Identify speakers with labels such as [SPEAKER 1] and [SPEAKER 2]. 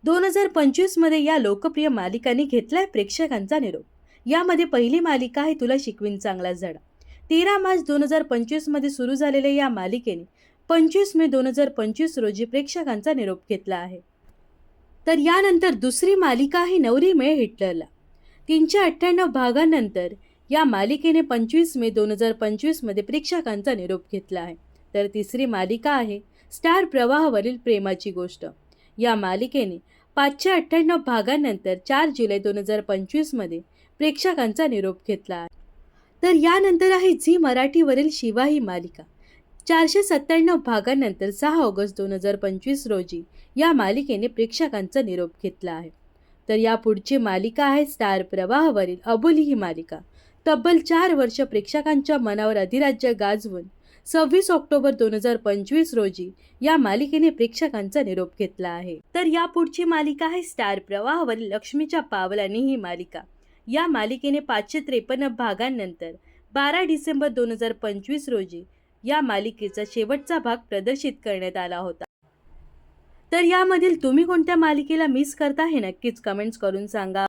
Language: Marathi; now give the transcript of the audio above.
[SPEAKER 1] 2025 मध्ये या लोकप्रिय मालिकांनी घेतलाय प्रेक्षकांचा निरोप. यामध्ये पहिली मालिका आहे तुला शिकवीन चांगला धडा. 13 मार्च 2025 मध्ये सुरू झालेल्या या मालिकेने 25 मे 2025 रोजी प्रेक्षकांचा निरोप घेतला आहे. तर यानंतर दुसरी मालिका आहे नवरी मिळे हिटलरला. 398 भागांनंतर या मालिकेने 25 मे 2025 मध्ये प्रेक्षकांचा निरोप घेतला आहे. तर तिसरी मालिका आहे स्टार प्रवाहावरील प्रेमाची गोष्ट. या मालिकेने 598 भागांनंतर 4 जुलै 2025 मध्ये प्रेक्षकांचा निरोप घेतला आहे. तर यानंतर आहे झी मराठीवरील शिवा ही मालिका. 497 भागांनंतर 6 ऑगस्ट 2025 रोजी या मालिकेने प्रेक्षकांचा निरोप घेतला आहे. तर या पुढची मालिका आहे स्टार प्रवाहावरील अबोली ही मालिका. तब्बल 4 वर्ष प्रेक्षकांच्या मनावर अधिराज्य गाजवून 26 ऑक्टोबर 2025 रोजी या मालिकेने प्रेक्षकांचा निरोप घेतला आहे. तर या पुढची मालिका आहे स्टार प्रवाहावरील लक्ष्मीच्या पावलांनी ही मालिका. या मालिकेने 553 भागांनंतर 12 डिसेंबर 2025 रोजी या मालिकेचा शेवटचा भाग प्रदर्शित करण्यात आला होता. तर यामधील तुम्ही कोणत्या मालिकेला मिस करता हे नक्कीच कमेंट्स करून सांगा.